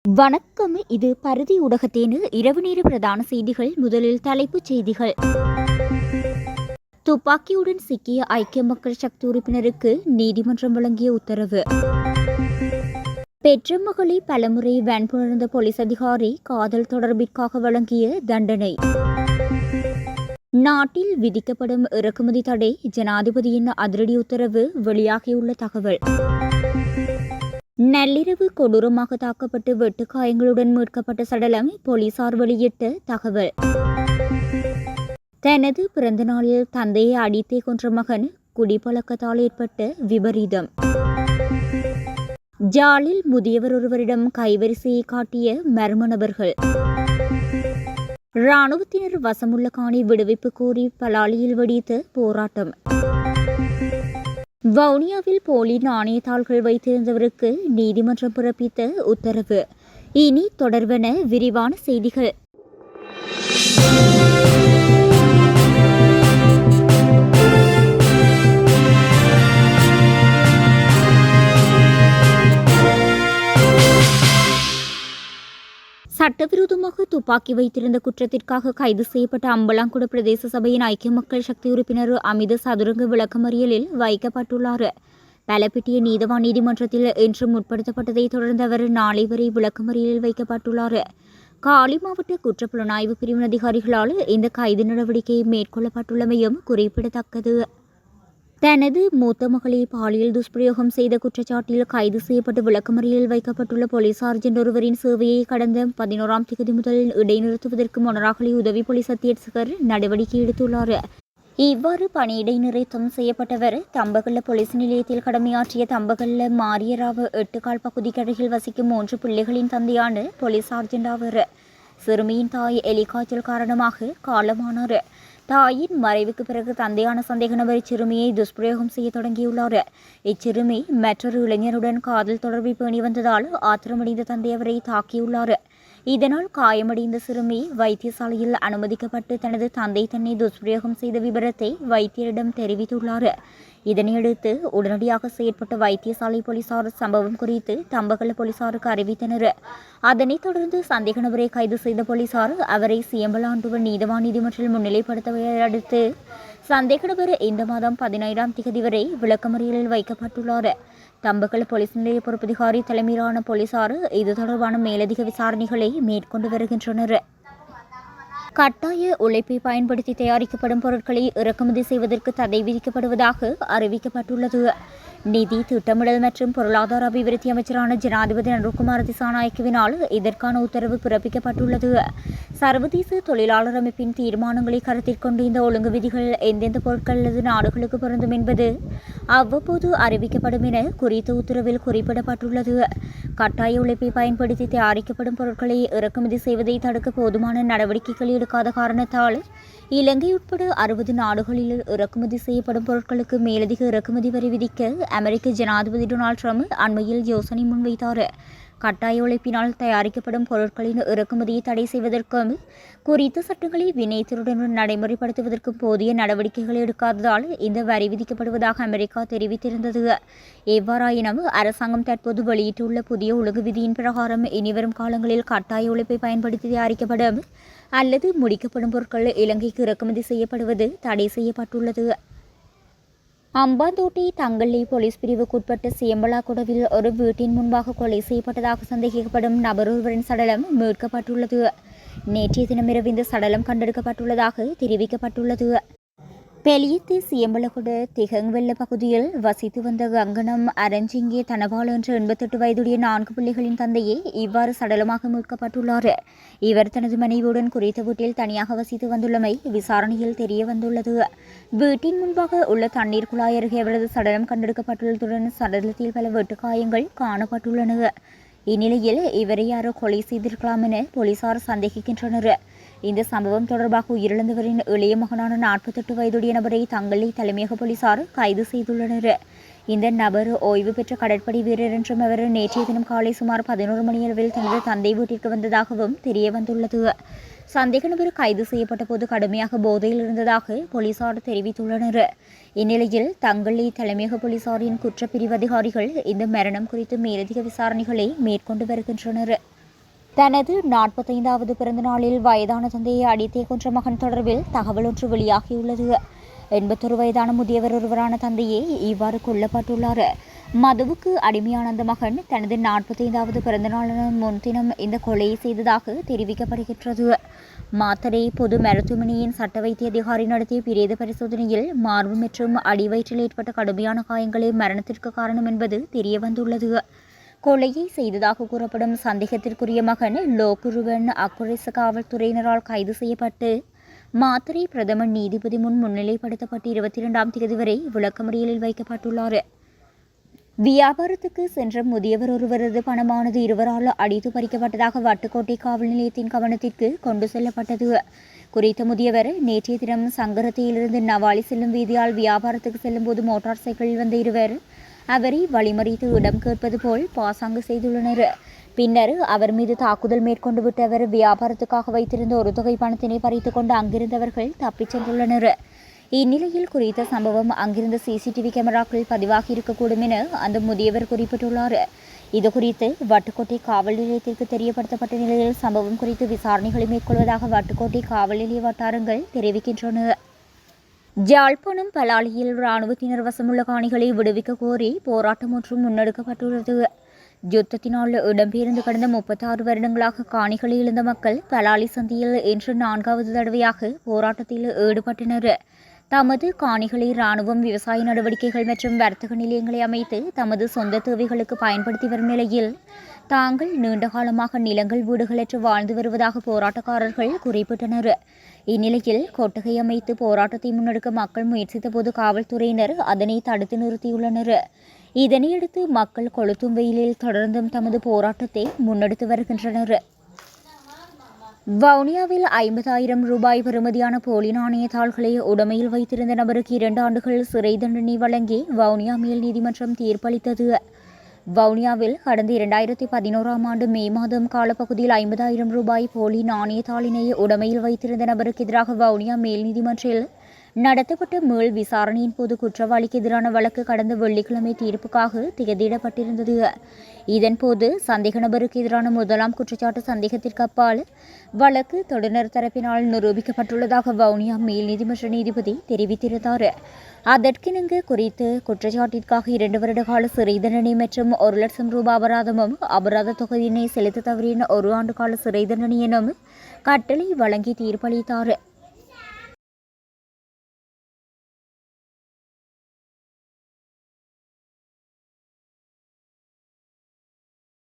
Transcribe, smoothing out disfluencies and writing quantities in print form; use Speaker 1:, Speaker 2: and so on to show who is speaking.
Speaker 1: வணக்கம். இது பருதி ஊடகத்தின் இரவு நேர பிரதான செய்திகள். முதலில் தலைப்புச் செய்திகள். துப்பாக்கியுடன் சிக்கிய ஐக்கிய மக்கள் சக்தி உறுப்பினருக்கு நீதிமன்றம் வழங்கிய உத்தரவு. பெற்ற மகளை பலமுறை வன்புணர்ந்த போலீஸ் அதிகாரி காதல் தொடர்பிற்காக வழங்கிய தண்டனை. நாட்டில் விதிக்கப்படும் இறக்குமதி தடை, ஜனாதிபதியின் அதிரடி உத்தரவு வெளியாகியுள்ள தகவல். நள்ளிரவு கொடூரமாக தாக்கப்பட்டு வெட்டுக்காயங்களுடன் மீட்கப்பட்ட சடலம் போலீசார் வெளியிட்ட தகவல். தனது பிறந்த நாளில் தந்தையை அடித்தே கொன்ற மகன், குடிப்பழக்கத்தால் ஏற்பட்ட விபரீதம். ஜாலில் முதியவர் ஒருவரிடம் கைவரிசையை காட்டிய மர்ம நபர்கள். இராணுவத்தினர் வசமுள்ள காணி விடுவிப்பு கோரி பலாலியில் வெடித்த போராட்டம். வவுனியாவில் போலி நாணயத்தாள்கள் வைத்திருந்தவருக்கு நீதிமன்றம் பிறப்பித்த உத்தரவு. இனி தொடர்வன விரிவான செய்திகள். சட்டவிரோதமாக துப்பாக்கி வைத்திருந்த குற்றத்திற்காக கைது செய்யப்பட்ட அம்பலாங்குட பிரதேச சபையின் ஐக்கிய மக்கள் சக்தி உறுப்பினர் அமித சதுரங்க விளக்கமறியலில் வைக்கப்பட்டுள்ளார். பலப்பிட்டிய நீதவான் நீதிமன்றத்தில் இன்று முற்படுத்தப்பட்டதை தொடர்ந்து அவர் நாளை வரை விளக்கமறியலில் வைக்கப்பட்டுள்ளார். காலி மாவட்ட குற்றப்புலனாய்வு பிரிவின் அதிகாரிகளால் இந்த கைது நடவடிக்கை மேற்கொள்ளப்பட்டுள்ளமையும் குறிப்பிடத்தக்கது. தனது மூத்த மகளை பாலியல் துஷ்பிரயோகம் செய்த குற்றச்சாட்டில் கைது செய்யப்பட்டு விளக்கமறியலில் வைக்கப்பட்டுள்ள போலீஸ் சார்ஜென்ட் ஒருவரின் சேவையை கடந்த 11ஆம் தேதி முதல் இடைநிறுத்துவதற்கு மொனராகலை உதவி போலீஸ் அத்தியட்சகர் நடவடிக்கை எடுத்துள்ளார். இவ்வாறு பணி இடைநிறுத்தம் செய்யப்பட்டவர் தம்பகல்ல போலீஸ் நிலையத்தில் கடமையாற்றிய தம்பகல்ல மாரியராவ 8 கால் பகுதிக்கு அருகில் வசிக்கும் 3 பிள்ளைகளின் தந்தையான போலீஸ் சார்ஜென்ட் ஆவர். சிறுமியின் தாய் எலிக்காய்ச்சல் காரணமாக காலமானார். தாயின் மறைவுக்கு பிறகு தந்தையான சந்தேக நபர் இச்சிறுமியை துஷ்பிரயோகம் செய்ய தொடங்கியுள்ளார். இச்சிறுமி மற்றொரு இளைஞருடன் காதல் தொடர்பை பேணி வந்ததால் ஆத்திரமடைந்த தந்தை அவரை தாக்கியுள்ளார். இதனால் காயமடைந்த சிறுமி வைத்தியசாலையில் அனுமதிக்கப்பட்டு தனது தந்தை தன்னை துஷ்பிரயோகம் செய்த விபரத்தை வைத்தியரிடம் தெரிவித்துள்ளார். இதனையடுத்து உடனடியாக செயற்பட்ட வைத்தியசாலை போலீசார் சம்பவம் குறித்து தம்பகல்ல போலீசாருக்கு அறிவித்தனர். அதனைத் தொடர்ந்து சந்தேக நபரை கைது செய்த போலீசார் அவரை சியம்பலாண்டுவ நீதவான் நீதிமன்றில் முன்னிலைப்படுத்தவை அடுத்து சந்தேக நபர் இந்த மாதம் 17ஆம் தேதி வரை விளக்கமறியலில் வைக்கப்பட்டுள்ளார். தம்பகல் போலீஸ் நிலைய பொறுப்பதிகாரி தலைமையிலான போலீசார் இது தொடர்பான மேலதிக விசாரணைகளை மேற்கொண்டு வருகின்றனர். கட்டாய உழைப்பை பயன்படுத்தி தயாரிக்கப்படும் பொருட்களை இறக்குமதி செய்வதற்கு தடை விதிக்கப்படுவதாக அறிவிக்கப்பட்டுள்ளது. நிதி திட்டமிடல் மற்றும் பொருளாதார அபிவிருத்தி அமைச்சரான ஜனாதிபதி அனுர்குமார் திசாநாயக்கவினால் இதற்கான உத்தரவு பிறப்பிக்கப்பட்டுள்ளது. சர்வதேச தொழிலாளர் அமைப்பின் தீர்மானங்களை கருத்தில் கொண்டு இந்த ஒழுங்கு விதிகள் எந்தெந்த பொருட்கள் அல்லது நாடுகளுக்கு பொருந்தும் என்பது அவ்வப்போது அறிவிக்கப்படும் என குறித்த உத்தரவில் குறிப்பிடப்பட்டுள்ளது. கட்டாய உழைப்பை பயன்படுத்தி தயாரிக்கப்படும் பொருட்களை இறக்குமதி செய்வதை தடுக்க போதுமான நடவடிக்கைகள் எடுக்காத காரணத்தால் இலங்கை உட்பட 60 நாடுகளில் இறக்குமதி செய்யப்படும் பொருட்களுக்கு மேலதிக இறக்குமதி வரி விதிக்க அமெரிக்க ஜனாதிபதி டொனால்ட் ட்ரம்ப் அண்மையில் யோசனை முன்வைத்தார். கட்டாய உழைப்பினால் தயாரிக்கப்படும் பொருட்களின் இறக்குமதியை தடை செய்வதற்கும் குறித்த சட்டங்களை வினைத்திறனுடன் நடைமுறைப்படுத்துவதற்கும் போதிய நடவடிக்கைகள் எடுக்காததால் இந்த வரி விதிக்கப்படுவதாக அமெரிக்கா தெரிவித்திருந்தது. எவ்வாறாயினும் அரசாங்கம் தற்போது வெளியிட்டுள்ள புதிய ஒழுங்கு விதியின் பிரகாரம் இனிவரும் காலங்களில் கட்டாய உழைப்பை பயன்படுத்தி தயாரிக்கப்படும் அல்லது முடிக்கப்படும் பொருட்கள் இலங்கைக்கு இறக்குமதி செய்யப்படுவது தடை செய்யப்பட்டுள்ளது. அம்பாந்தோட்டை தங்கள்ளி போலீஸ் பிரிவுக்குட்பட்ட சியம்பலாக்குடவில் ஒரு வீட்டின் முன்பாக கொலை செய்யப்பட்டதாக சந்தேகிக்கப்படும் நபர் ஒருவரின் சடலம் மீட்கப்பட்டுள்ளது. நேற்றைய தினமிரவு இந்த சடலம் கண்டெடுக்கப்பட்டுள்ளதாக தெரிவிக்கப்பட்டுள்ளது. பெலியத்து சியம்பலகுட திகங்வெல்ல பகுதியில் வசித்து வந்த கங்கணம் அரஞ்சிங்கே தனபால் என்ற 88 வயதுடைய 4 பிள்ளைகளின் தந்தையே இவ்வாறு சடலமாக மீட்கப்பட்டுள்ளார். இவர் தனது மனைவியுடன் குறித்த வீட்டில் தனியாக வசித்து வந்துள்ளமை விசாரணையில் தெரிய வந்துள்ளது. வீட்டின் முன்பாக உள்ள தண்ணீர் குழாய் அருகே அவரது சடலம் கண்டெடுக்கப்பட்டுள்ளதுடன் சடலத்தில் பல வெட்டுக்காயங்கள் காணப்பட்டுள்ளன. இந்நிலையில் இவரை யாரோ கொலை செய்திருக்கலாம் என போலீசார் சந்தேகிக்கின்றனர். இந்த சம்பவம் தொடர்பாக உயிரிழந்தவரின் இளைய மகனான 48 வயதுடைய நபரை தங்கள்ளி தலைமையக போலீசார் கைது செய்துள்ளனர். இந்த நபர் ஓய்வு பெற்ற கடற்படை வீரர் என்றும் அவர் நேற்றைய தினம் காலை சுமார் 11 மணியளவில் தனது தந்தை வீட்டிற்கு வந்ததாகவும் தெரிய வந்துள்ளது. சந்தேக நபர் கைது செய்யப்பட்ட போது கடுமையாக போதையில் இருந்ததாக போலீசார் தெரிவித்துள்ளனர். இந்நிலையில் தங்கள்ளி தலைமையக போலீசாரின் குற்றப்பிரிவு அதிகாரிகள் இந்த மரணம் குறித்து மேலதிக விசாரணைகளை மேற்கொண்டு வருகின்றனர். தனது 45வது பிறந்த நாளில் வயதான தந்தையை அடித்தே கொன்ற மகன் தொடர்பில் தகவல் ஒன்று வெளியாகியுள்ளது. 81 வயதான முதியவர் ஒருவரான தந்தையே இவ்வாறு கொல்லப்பட்டுள்ளார். மதுவுக்கு அடிமையான அந்த மகன் தனது 45வது பிறந்த நாளான முன்தினம் இந்த கொலையை செய்ததாக தெரிவிக்கப்படுகின்றது. மாத்தறை பொது மருத்துவமனையின் சட்ட வைத்திய அதிகாரி நடத்திய பிரேத பரிசோதனையில் மார்பு மற்றும் அடிவயிற்றில் ஏற்பட்ட கடுமையான காயங்களே மரணத்திற்கு காரணம் என்பது தெரியவந்துள்ளது. கொலையை செய்ததாக கூறப்படும் சந்தேகத்திற்குரிய மகன் லோகுருவன் அக்குரேச காவல்துறையினரால் கைது செய்யப்பட்டு மாத்தறை பிரதம நீதிபதி முன் முன்னிலைப்படுத்தப்பட்டு 22ஆம் தேதி வரை விளக்கமறியலில் வைக்கப்பட்டுள்ளார். வியாபாரத்துக்கு சென்ற முதியவர் ஒருவரது பணமானது இருவரால் அடித்து பறிக்கப்பட்டதாக வட்டுக்கோட்டை காவல் நிலையத்தின் கவனத்திற்கு கொண்டு செல்லப்பட்டது. குறித்த முதியவர் நேற்றைய தினம் சங்கரத்தையிலிருந்து நவாலி செல்லும் வீதியால் வியாபாரத்துக்கு செல்லும் போது மோட்டார் சைக்கிளில் வந்த இருவர் அவரை வழிமறித்து இடம் கேட்பது போல் பாசாங்கு செய்துள்ளனர். பின்னர் அவர் மீது தாக்குதல் மேற்கொண்டு விட்டு அவர் வியாபாரத்துக்காக வைத்திருந்த ஒரு தொகை பணத்தினை பறித்துக் கொண்டு அங்கிருந்தவர்கள் தப்பிச் சென்றுள்ளனர். இந்நிலையில் குறித்த சம்பவம் அங்கிருந்த சிசிடிவி கேமராக்கள் பதிவாகி இருக்கக்கூடும் என அந்த முதியவர் குறிப்பிட்டுள்ளார். இதுகுறித்து வட்டுக்கோட்டை காவல் நிலையத்திற்கு தெரியப்படுத்தப்பட்ட நிலையில் சம்பவம் குறித்து விசாரணைகளை மேற்கொள்வதாக வட்டுக்கோட்டை காவல் நிலைய வட்டாரங்கள் தெரிவிக்கின்றன. யாழ்ப்பாணம் பலாலியில் இராணுவத்தினர் வசமுள்ள காணிகளை விடுவிக்க கோரி போராட்டம் ஒன்றும் முன்னெடுக்கப்பட்டுள்ளது. யுத்தத்தினால் இடம்பெயர்ந்து கடந்த 36 வருடங்களாக காணிகளை இழந்த மக்கள் பலாலி சந்தியில் இன்று 4வது தடவையாக போராட்டத்தில் ஈடுபட்டனர். தமது காணிகளை இராணுவம் விவசாய நடவடிக்கைகள் மற்றும் வர்த்தக நிலையங்களை அமைத்து தமது சொந்த தேவைகளுக்கு பயன்படுத்தி வரும் நிலையில் தாங்கள் நீண்ட காலமாக நிலங்கள் வீடுகளற்று வாழ்ந்து வருவதாக போராட்டக்காரர்கள் குறிப்பிட்டனர். இந்நிலையில் கொட்டகை அமைத்து போராட்டத்தை முன்னெடுக்க மக்கள் முயற்சித்த போது காவல்துறையினர் அதனை தடுத்து நிறுத்தியுள்ளனர். இதனையடுத்து மக்கள் கொளுத்தும் வெயிலில் தொடர்ந்தும் தமது போராட்டத்தை முன்னெடுத்து வருகின்றனர். வவுனியாவில் 50,000 ரூபாய் பெறுமதியான போலி நாணயத்தாள்களை உடைமையில் வைத்திருந்த நபருக்கு 2 ஆண்டுகள் சிறை தண்டனை வழங்கி வவுனியா மேல் நீதிமன்றம் தீர்ப்பளித்தது. வவுனியாவில் கடந்த 2011ஆம் ஆண்டு மே மாதம் காலப்பகுதியில் 50,000 ரூபாய் போலி நாணயத்தாளினை உடைமையில் வைத்திருந்த நபருக்கு எதிராக வவுனியா மேல் நீதிமன்றில் நடத்தப்பட்ட மேல் விசாரணையின் போது குற்றவாளிக்கு எதிரான வழக்கு கடந்த வெள்ளிக்கிழமை தீர்ப்புக்காக திகதியிடப்பட்டிருந்தது. இதன்போது சந்தேக நபருக்கு எதிரான முதலாம் குற்றச்சாட்டு சந்தேகத்திற்கு அப்பால் வழக்கு தொடுநர் தரப்பினால் நிரூபிக்கப்பட்டுள்ளதாக வவுனியா மேல் நீதிமன்ற நீதிபதி தெரிவித்திருந்தார். அதற்கிணங்க குறித்து குற்றச்சாட்டிற்காக 2 வருட கால சிறை தண்டனை மற்றும் 1 லட்சம் ரூபாய் அபராதமும் அபராத தொகையினை செலுத்த தவறின 1 ஆண்டு கால சிறை தண்டனை எனும் கட்டளை வழங்கி தீர்ப்பளித்தார்.